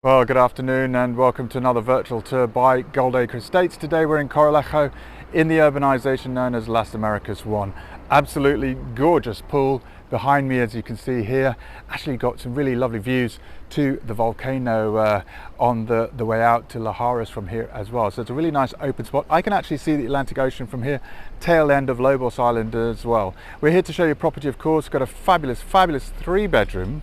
Well, good afternoon and welcome to another virtual tour by Goldacre Estates. Today we're in Goldacre in the urbanisation known as Las Americas 1. Absolutely gorgeous pool behind me, as you can see here. Actually got some really lovely views to the volcano on the way out to Laharas from here as well. So it's a really nice open spot. I can actually see the Atlantic Ocean from here, tail end of Lobos Island as well. We're here to show you property, of course. Got a fabulous 3-bedroom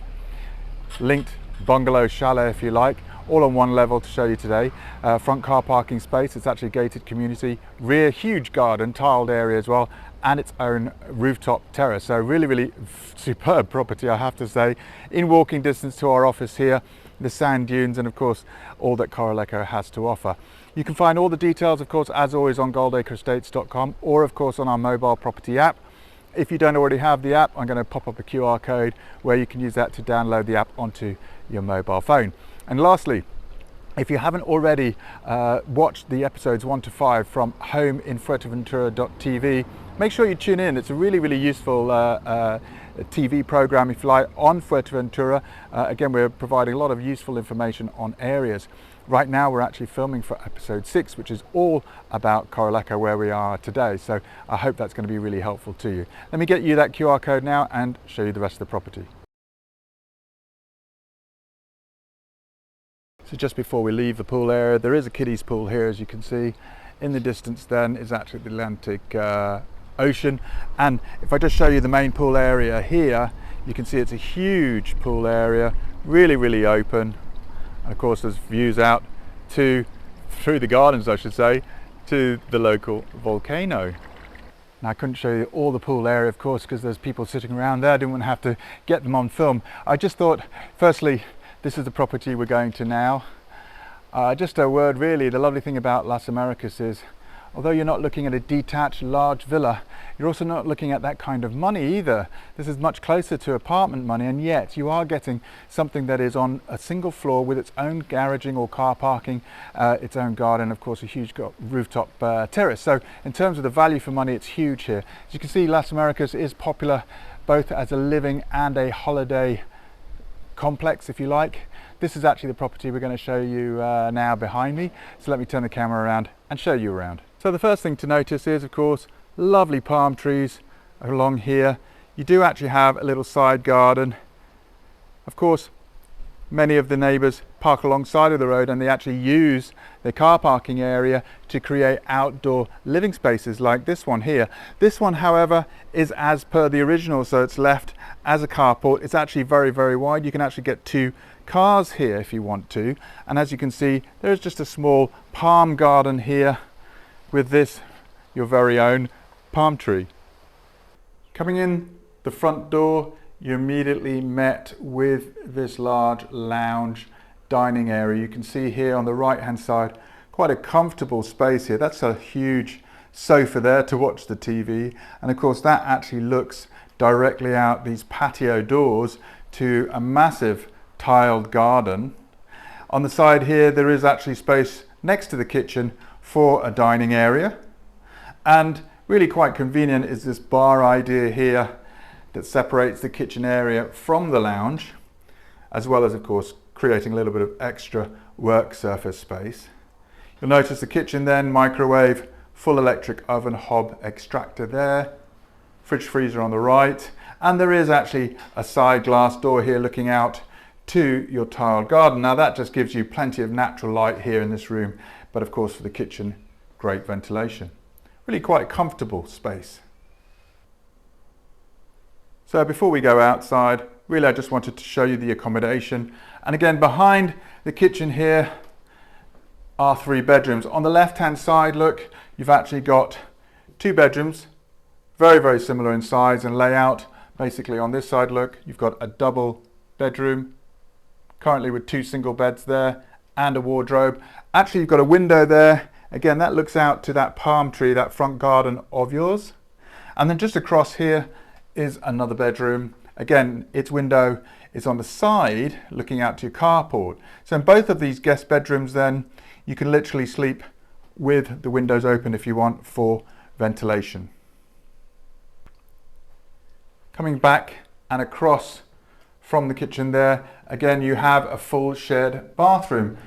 linked bungalow chalet, if you like, all on one level to show you today. Front car parking space, it's actually a gated community, rear huge garden, tiled area as well, and its own rooftop terrace. So really superb property, I have to say, in walking distance to our office here, the sand dunes, and of course all that Goldacre has to offer. You can find all the details, of course, as always on goldacreestates.com, or of course on our mobile property app. If you don't already have the app, I'm going to pop up a QR code where you can use that to download the app onto your mobile phone. And lastly, if you haven't already watched the episodes 1 to 5 from homeinfuerteventura.tv, make sure you tune in. It's a really useful TV program, if you like, on Fuerteventura. Again, we're providing a lot of useful information on areas. Right now we're actually filming for episode 6, which is all about Goldacre, where we are today. So I hope that's going to be really helpful to you. Let me get you that QR code now and show you the rest of the property. So just before we leave the pool area, there is a kiddies pool here, as you can see. In the distance then is actually the Atlantic Ocean. And if I just show you the main pool area here, you can see it's a huge pool area, really open. And of course there's views out through the gardens, I should say, to the local volcano. Now I couldn't show you all the pool area, of course, because there's people sitting around there. I didn't want to have to get them on film. I just thought, firstly, this is the property we're going to now. Just a word really, the lovely thing about Las Americas is, although you're not looking at a detached large villa, you're also not looking at that kind of money either. This is much closer to apartment money, and yet you are getting something that is on a single floor with its own garaging or car parking, its own garden, of course a huge rooftop terrace. So in terms of the value for money, it's huge here. As you can see, Las Americas is popular both as a living and a holiday complex, if you like. This is actually the property we're going to show you now behind me. So let me turn the camera around and show you around. So the first thing to notice is, of course, lovely palm trees along here. You do actually have a little side garden. Of course, many of the neighbours park alongside of the road, and they actually use their car parking area to create outdoor living spaces like this one here. This one, however, is as per the original, so it's left as a carport. It's actually very wide. You can actually get 2 cars here if you want to. And as you can see, there's just a small palm garden here with this, your very own palm tree. Coming in the front door, you're immediately met with this large lounge dining area. You can see here on the right hand side, quite a comfortable space here. That's a huge sofa there to watch the TV. And of course that actually looks directly out these patio doors to a massive tiled garden. On the side here, there is actually space next to the kitchen for a dining area. And really quite convenient is this bar idea here that separates the kitchen area from the lounge, as well as, of course, creating a little bit of extra work surface space. You'll notice the kitchen then, microwave, full electric oven hob extractor there, fridge freezer on the right, and there is actually a side glass door here looking out to your tiled garden. Now that just gives you plenty of natural light here in this room, but of course for the kitchen, great ventilation. Really quite comfortable space. So before we go outside, really I just wanted to show you the accommodation. And again, behind the kitchen here are 3 bedrooms. On the left hand side, look, you've actually got 2 bedrooms, very similar in size and layout. Basically on this side, look, you've got a double bedroom, currently with 2 single beds there and a wardrobe. Actually, you've got a window there. Again, that looks out to that palm tree, that front garden of yours. And then just across here is another bedroom. Again, its window is on the side looking out to your carport. So in both of these guest bedrooms then, you can literally sleep with the windows open if you want for ventilation. Coming back and across from the kitchen there, again you have a full shared bathroom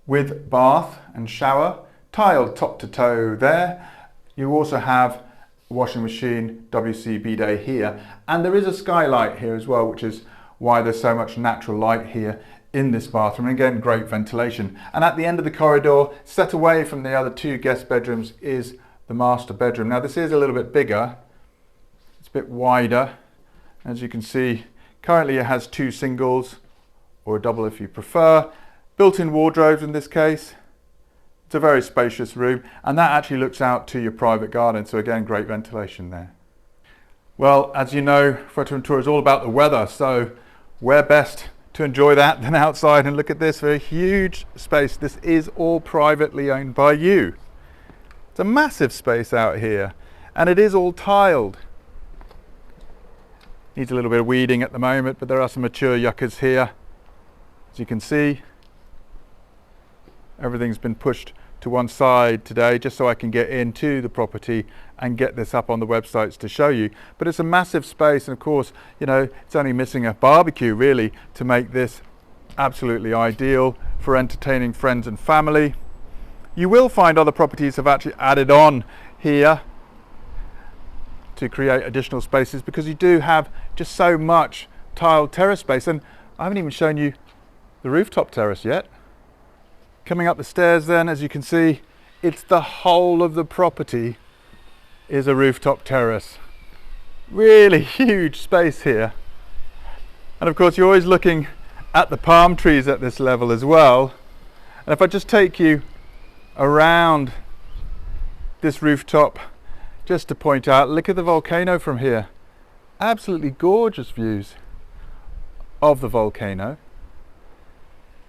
with bath and shower, tiled top to toe there. You also have a washing machine, WC bidet here, and there is a skylight here as well, which is why there's so much natural light here in this bathroom. And again, great ventilation. And at the end of the corridor, set away from the other two guest bedrooms, is the master bedroom. Now this is a little bit bigger, it's a bit wider. As you can see, currently it has two singles, or a double if you prefer. Built-in wardrobes in this case. It's a very spacious room, and that actually looks out to your private garden, so again, great ventilation there. Well, as you know, photo and tour is all about the weather, so where best to enjoy that than outside. And look at this, very huge space. This is all privately owned by you. It's a massive space out here, and it is all tiled. Needs a little bit of weeding at the moment, but there are some mature yuccas here. As you can see, everything's been pushed to one side today just so I can get into the property and get this up on the websites to show you. But it's a massive space, and of course, you know, it's only missing a barbecue really to make this absolutely ideal for entertaining friends and family. You will find other properties have actually added on here to create additional spaces, because you do have just so much tiled terrace space. And I haven't even shown you the rooftop terrace yet. Coming up the stairs then, as you can see, it's the whole of the property is a rooftop terrace. Really huge space here. And of course, you're always looking at the palm trees at this level as well. And if I just take you around this rooftop, just to point out, look at the volcano from here. Absolutely gorgeous views of the volcano.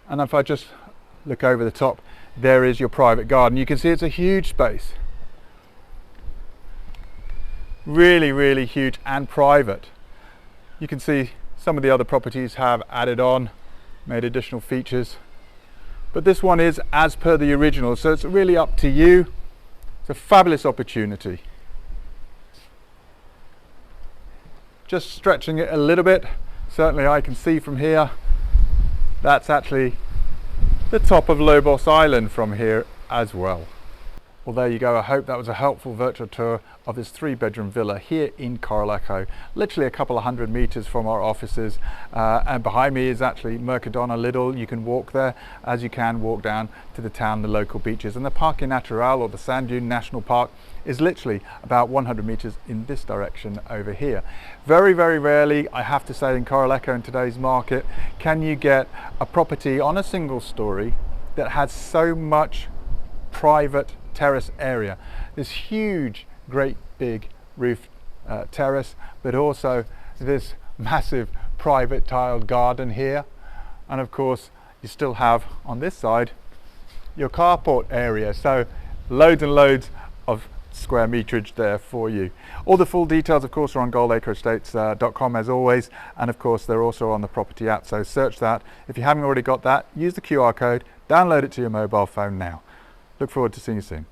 And if I just look over the top, there is your private garden. You can see it's a huge space. Really, really huge and private. You can see some of the other properties have added on, made additional features. But this one is as per the original, so it's really up to you. It's a fabulous opportunity. Just stretching it a little bit, certainly I can see from here, that's actually the top of Lobos Island from here as well. Well, there you go. I hope that was a helpful virtual tour of this 3-bedroom villa here in Goldacre, literally a couple of 100 meters from our offices. And behind me is actually Mercadona Lidl. You can walk there as you can walk down to the town, the local beaches. And the Parque Natural, or the Sand Dune National Park, is literally about 100 meters in this direction over here. Very, very rarely, I have to say, in Goldacre in today's market, can you get a property on a single story that has so much private terrace area. This huge, great big roof terrace, but also this massive private tiled garden here. And of course, you still have on this side your carport area. So loads and loads of square meterage there for you. All the full details, of course, are on goldacreestates.com as always. And of course, they're also on the property app. So search that. If you haven't already got that, use the QR code, download it to your mobile phone now. Look forward to seeing you soon.